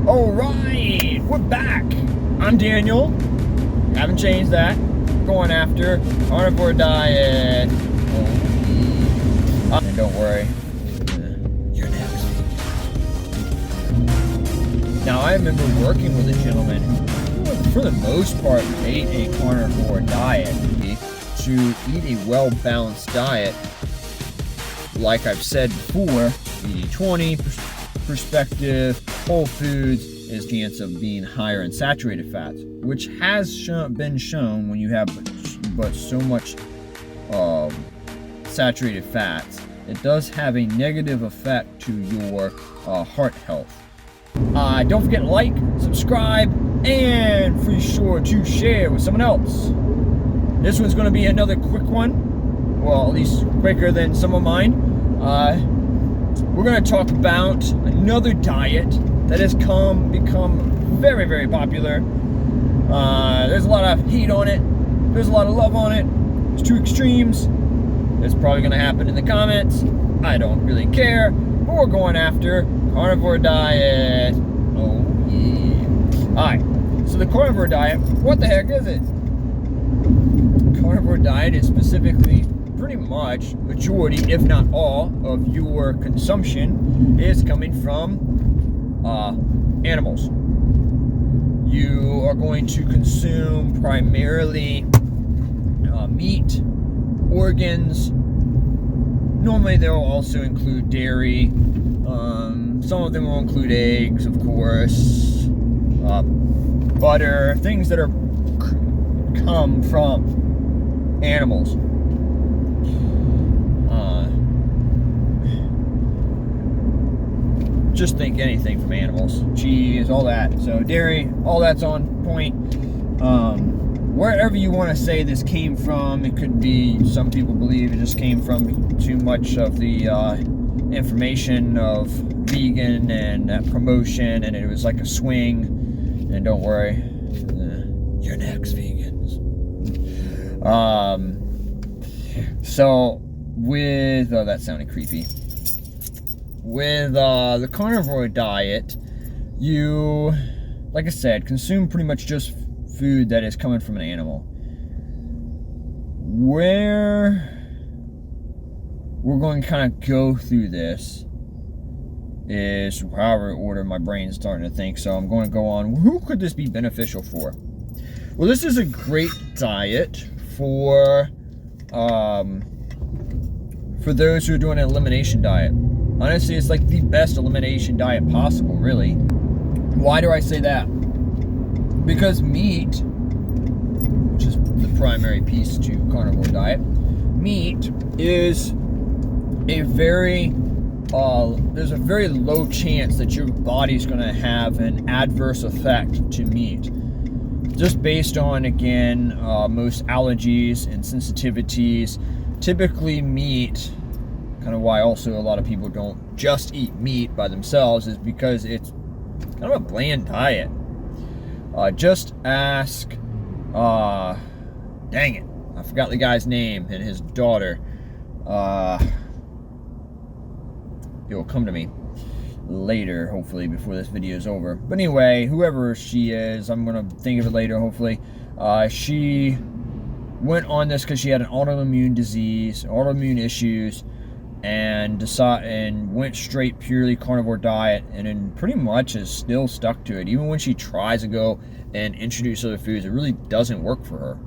All right, we're back. I'm Daniel. Haven't changed that. Going after carnivore diet. And don't worry, you're next. Now, I remember working with a gentleman who, for the most part, ate a carnivore diet. To eat a well-balanced diet, like I've said before, 80-20 perspective, whole foods is the chance of being higher in saturated fats, which has been shown when you have but so much saturated fats, it does have a negative effect to your heart health. Don't forget to like, subscribe, and be sure to share with someone else. This one's going to be another quick one, well, at least quicker than some of mine. We're going to talk about another diet that has become very, very popular. There's a lot of heat on it. There's a lot of love on it. There's two extremes. It's probably going to happen in the comments. I don't really care. But we're going after carnivore diet. Oh, yeah. Alright, so the carnivore diet, what the heck is it? Carnivore diet is specifically pretty much majority, if not all, of your consumption is coming from animals. You are going to consume primarily meat, organs. Normally they'll also include dairy. Some of them will include eggs, of course, butter, things that come from animals. Just think anything from animals, cheese, all that. So dairy, all that's on point. Wherever you want to say this came from, it could be, some people believe it just came from too much of the information of vegan and that promotion, and it was like a swing. And don't worry, you're next, vegans. So with, oh, that sounded creepy. With the carnivore diet, you, like I said, consume pretty much just food that is coming from an animal. Where we're going to kind of go through this is however order my brain's starting to think, so I'm going to go on. Who could this be beneficial for? Well, this is a great diet for those who are doing an elimination diet. Honestly, it's like the best elimination diet possible, really. Why do I say that? Because meat, which is the primary piece to carnivore diet, meat is a very, there's a very low chance that your body's going to have an adverse effect to meat. Just based on, again, most allergies and sensitivities. Typically meat, kind of why also a lot of people don't just eat meat by themselves, is because it's kind of a bland diet. Just ask, dang it, I forgot the guy's name and his daughter. It will come to me later, hopefully, before this video is over. But anyway, whoever she is, I'm going to think of it later, hopefully. She went on this because she had an autoimmune disease, autoimmune issues, and went straight purely carnivore diet, and then pretty much is still stuck to it. Even when she tries to go and introduce other foods, it really doesn't work for her.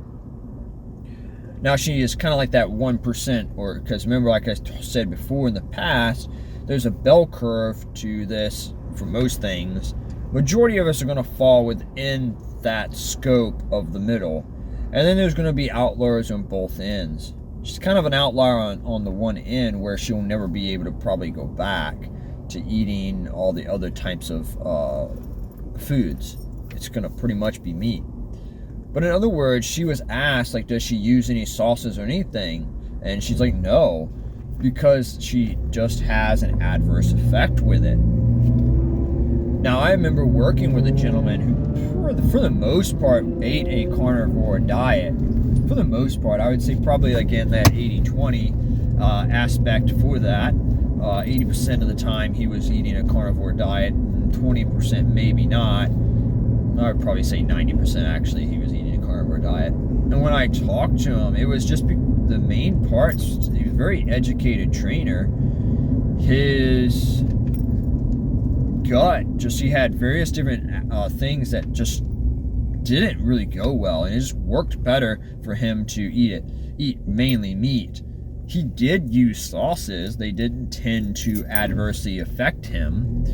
Now she is kind of like that 1%, or because remember, like I said before in the past, there's a bell curve to this for most things. Majority of us are going to fall within that scope of the middle, and then there's going to be outliers on both ends. She's kind of an outlier on the one end where she'll never be able to probably go back to eating all the other types of foods. It's going to pretty much be meat. But in other words, she was asked, like, does she use any sauces or anything? And she's like, no, because she just has an adverse effect with it. Now, I remember working with a gentleman who, for the most part, ate a carnivore diet. For the most part, I would say probably, again, that 80-20 aspect for that. 80% of the time he was eating a carnivore diet, and 20%, maybe not. I would probably say 90% actually he was eating a carnivore diet. And when I talked to him, it was just the main parts. He was a very educated trainer. His gut, just he had various different things that just didn't really go well, and it just worked better for him to eat mainly meat. He did use sauces. They didn't tend to adversely affect him,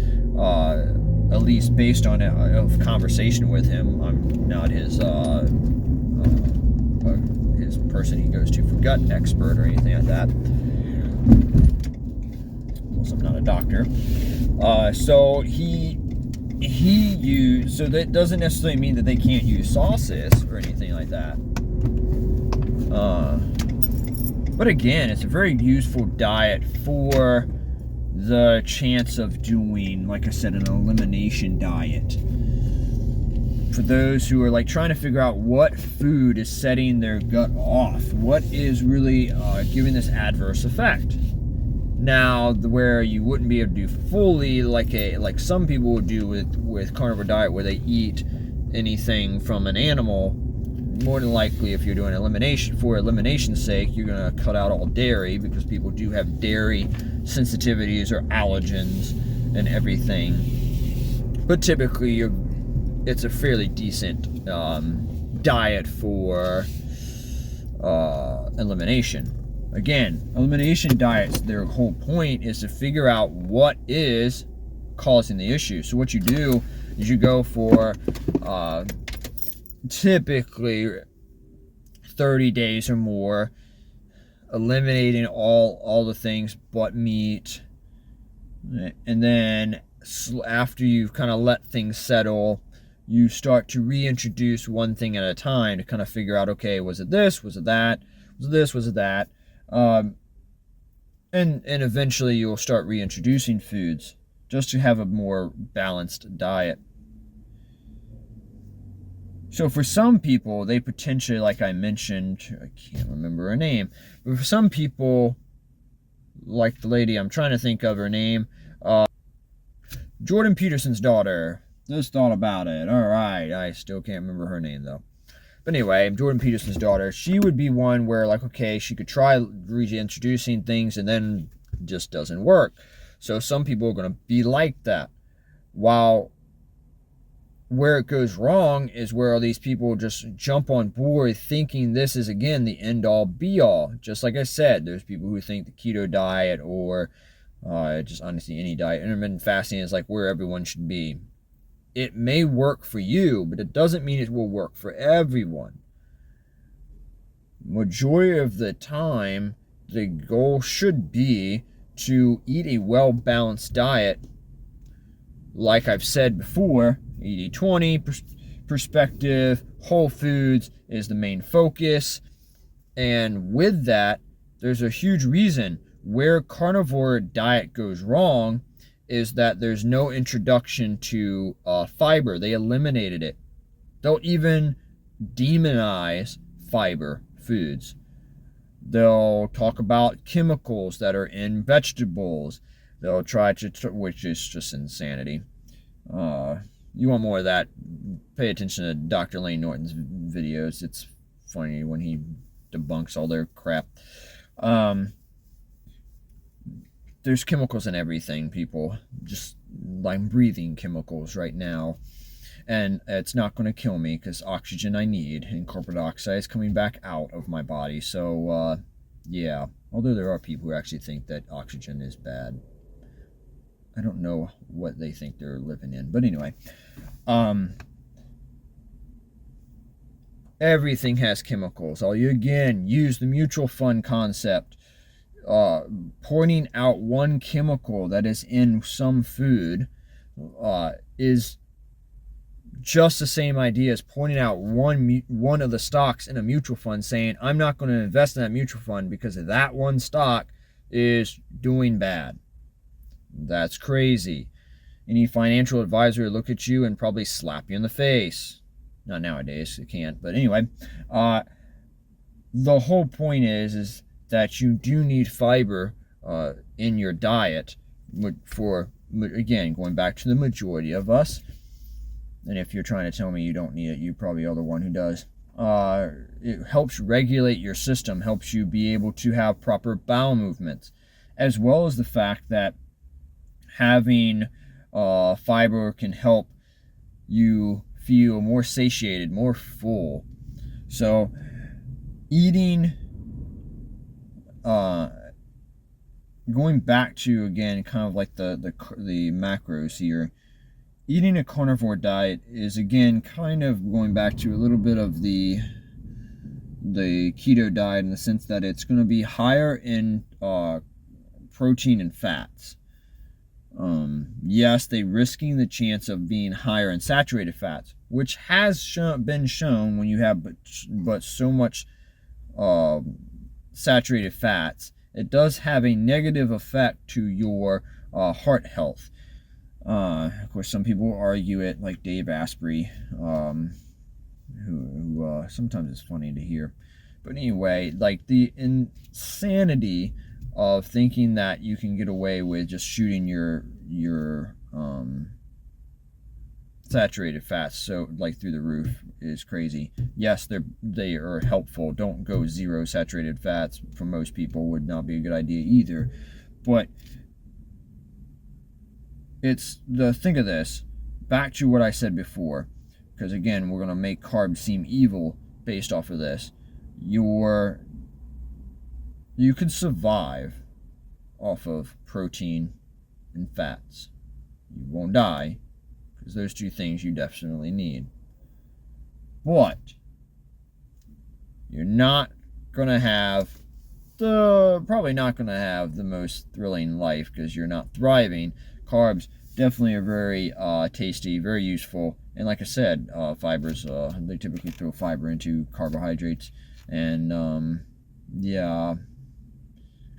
at least based on a conversation with him. I'm not his person he goes to for gut expert or anything like that. Also, I'm not a doctor. So he used, so that doesn't necessarily mean that they can't use sauces or anything like that. But again, it's a very useful diet for the chance of doing, like I said, an elimination diet. For those who are like trying to figure out what food is setting their gut off, what is really giving this adverse effect. Now, where you wouldn't be able to do fully like some people would do with carnivore diet, where they eat anything from an animal. More than likely, if you're doing elimination for elimination's sake, you're going to cut out all dairy, because people do have dairy sensitivities or allergens and everything. But typically, it's a fairly decent diet for elimination. Again, elimination diets, their whole point is to figure out what is causing the issue. So what you do is you go for typically 30 days or more, eliminating all the things but meat. And then after you've kind of let things settle, you start to reintroduce one thing at a time to kind of figure out, okay, was it this, was it that, was it this, was it that? And eventually you'll start reintroducing foods just to have a more balanced diet. So for some people, they potentially, like I mentioned, I can't remember her name, but for some people, like the lady, I'm trying to think of her name, Jordan Peterson's daughter. Just thought about it. All right, I still can't remember her name though. But anyway, Jordan Peterson's daughter, she would be one where, like, okay, she could try reintroducing things and then just doesn't work. So some people are going to be like that. While where it goes wrong is where all these people just jump on board thinking this is, again, the end-all, be-all. Just like I said, there's people who think the keto diet or just honestly any diet, intermittent fasting is like where everyone should be. It may work for you, but it doesn't mean it will work for everyone. Majority of the time, the goal should be to eat a well-balanced diet. Like I've said before, 80-20 perspective, whole foods is the main focus. And with that, there's a huge reason where carnivore diet goes wrong is that there's no introduction to fiber. They eliminated it. They'll even demonize fiber foods. They'll talk about chemicals that are in vegetables. They'll try to, which is just insanity. You want more of that, pay attention to Dr. Lane Norton's videos. It's funny when he debunks all their crap. There's chemicals in everything, people. Just I'm breathing chemicals right now. And it's not going to kill me because oxygen I need, and carbon dioxide is coming back out of my body. So, yeah. Although there are people who actually think that oxygen is bad. I don't know what they think they're living in. But anyway. Everything has chemicals. All you, again, use the mutual fund concept. Pointing out one chemical that is in some food is just the same idea as pointing out one of the stocks in a mutual fund, saying, I'm not going to invest in that mutual fund because that one stock is doing bad. That's crazy. Any financial advisor will look at you and probably slap you in the face. Not nowadays, you can't. But anyway, the whole point is that you do need fiber in your diet for again, going back to the majority of us, and if you're trying to tell me you don't need it, you probably are the one who does. It helps regulate your system, helps you be able to have proper bowel movements, as well as the fact that having fiber can help you feel more satiated, more full. So eating, going back to, again, kind of like the macros here, eating a carnivore diet is, again, kind of going back to a little bit of the keto diet, in the sense that it's going to be higher in protein and fats. Yes, they're risking the chance of being higher in saturated fats, which has been shown when you have but so much saturated fats, it does have a negative effect to your heart health. Of course, some people argue it, like Dave Asprey, who sometimes is funny to hear. But anyway, like the insanity of thinking that you can get away with just shooting your saturated fats so like through the roof is crazy. Yes, they are helpful. Don't go zero saturated fats. For most people, would not be a good idea either. But it's think of this, back to what I said before, because again, we're going to make carbs seem evil based off of this. You can survive off of protein and fats. You won't die, because those two things you definitely need. But you're not going to have probably not going to have the most thrilling life, because you're not thriving. Carbs definitely are very tasty, very useful, and like I said, fibers, they typically throw fiber into carbohydrates, and yeah,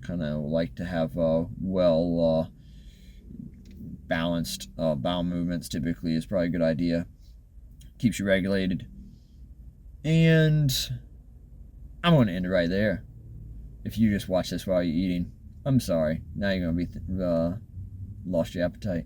kind of like to have well balanced bowel movements. Typically is probably a good idea. Keeps you regulated. And I'm going to end it right there. If you just watch this while you're eating, I'm sorry. Now you're going to be lost your appetite.